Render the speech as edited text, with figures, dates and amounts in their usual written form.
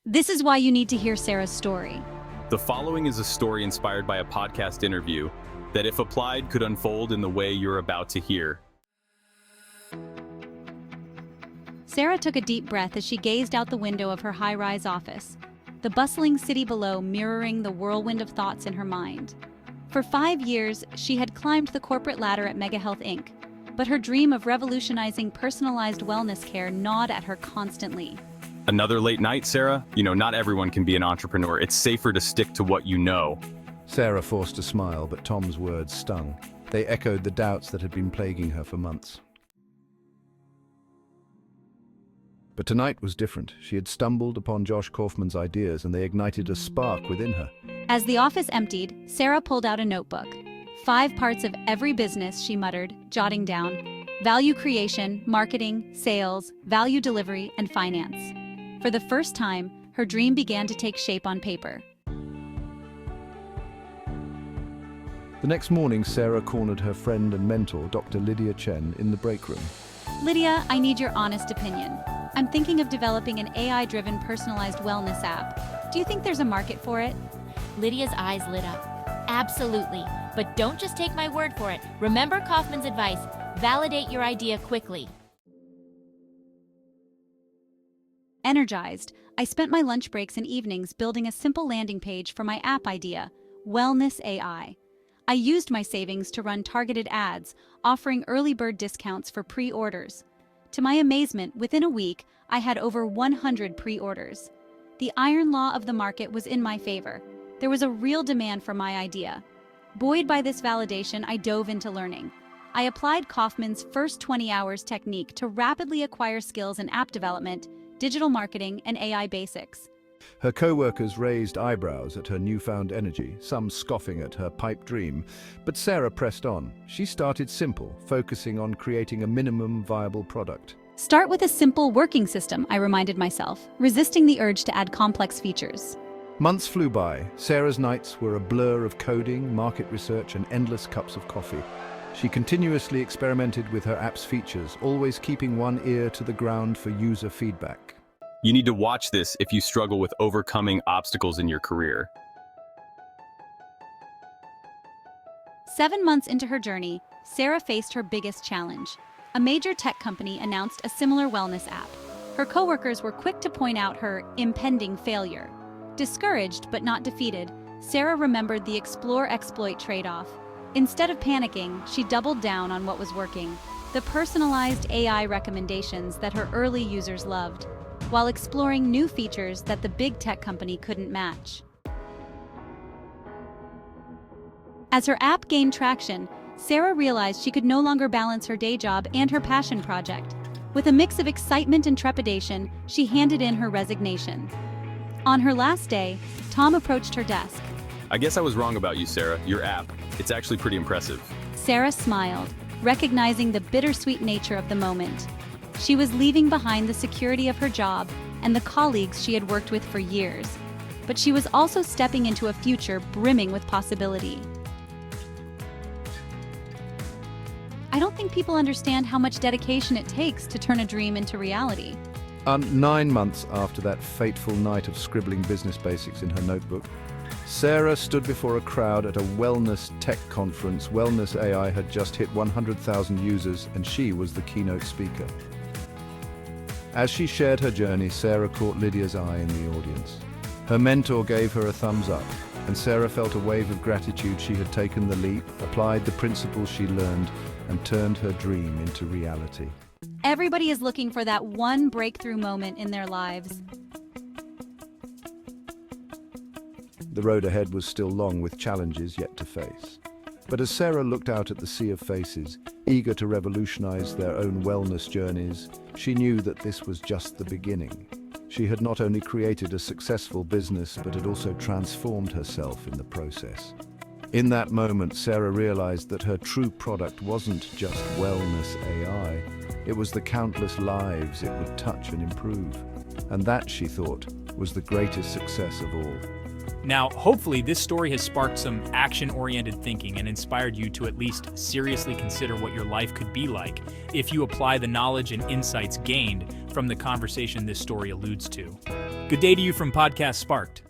This is why you need to hear Sarah's story. The following is a story inspired by a podcast interview that, if applied, could unfold in the way you're about to hear. Sarah took a deep breath as she gazed out the window of her high-rise office, the bustling city below mirroring the whirlwind of thoughts in her mind. For 5 years, she had climbed the corporate ladder at MegaHealth Inc., but her dream of revolutionizing personalized wellness care gnawed at her constantly. Another late night, Sarah? Not everyone can be an entrepreneur. It's safer to stick to what you know. Sarah forced a smile, but Tom's words stung. They echoed the doubts that had been plaguing her for months. But tonight was different. She had stumbled upon Josh Kaufman's ideas, and they ignited a spark within her. As the office emptied, Sarah pulled out a notebook. 5 parts of every business, she muttered, jotting down: value creation, marketing, sales, value delivery, and finance. For the first time, her dream began to take shape on paper. The next morning, Sarah cornered her friend and mentor, Dr. Lydia Chen, in the break room. Lydia, I need your honest opinion. I'm thinking of developing an AI-driven personalized wellness app. Do you think there's a market for it? Lydia's eyes lit up. Absolutely. But don't just take my word for it. Remember Kaufman's advice: validate your idea quickly. Energized, I spent my lunch breaks and evenings building a simple landing page for my app idea, WellnessAI. I used my savings to run targeted ads, offering early bird discounts for pre-orders. To my amazement, within a week, I had over 100 pre-orders. The iron law of the market was in my favor. There was a real demand for my idea. Buoyed by this validation, I dove into learning. I applied Kaufman's first 20 hours technique to rapidly acquire skills in app development, digital marketing, and AI basics. Her co-workers raised eyebrows at her newfound energy, some scoffing at her pipe dream. But Sarah pressed on. She started simple, focusing on creating a minimum viable product. Start with a simple working system, I reminded myself, resisting the urge to add complex features. Months flew by. Sarah's nights were a blur of coding, market research, and endless cups of coffee. She continuously experimented with her app's features, always keeping one ear to the ground for user feedback. You need to watch this if you struggle with overcoming obstacles in your career. 7 months into her journey, Sarah faced her biggest challenge. A major tech company announced a similar wellness app. Her coworkers were quick to point out her impending failure. Discouraged but not defeated, Sarah remembered the explore-exploit trade-off. Instead of panicking, she doubled down on what was working: the personalized AI recommendations that her early users loved, while exploring new features that the big tech company couldn't match. As her app gained traction, Sarah realized she could no longer balance her day job and her passion project. With a mix of excitement and trepidation, she handed in her resignation. On her last day, Tom approached her desk. I guess I was wrong about you, Sarah. Your app, it's actually pretty impressive. Sarah smiled, recognizing the bittersweet nature of the moment. She was leaving behind the security of her job and the colleagues she had worked with for years, but she was also stepping into a future brimming with possibility. I don't think people understand how much dedication it takes to turn a dream into reality. 9 months after that fateful night of scribbling business basics in her notebook, Sarah stood before a crowd at a wellness tech conference. WellnessAI had just hit 100,000 users, and she was the keynote speaker. As she shared her journey, Sarah caught Lydia's eye in the audience. Her mentor gave her a thumbs up, and Sarah felt a wave of gratitude. She had taken the leap, applied the principles she learned, and turned her dream into reality. Everybody is looking for that one breakthrough moment in their lives. The road ahead was still long, with challenges yet to face. But as Sarah looked out at the sea of faces, eager to revolutionize their own wellness journeys, she knew that this was just the beginning. She had not only created a successful business, but had also transformed herself in the process. In that moment, Sarah realized that her true product wasn't just wellness AI. It was the countless lives it would touch and improve. And that, she thought, was the greatest success of all. Now, hopefully this story has sparked some action-oriented thinking and inspired you to at least seriously consider what your life could be like if you apply the knowledge and insights gained from the conversation this story alludes to. Good day to you from Podcast Sparked.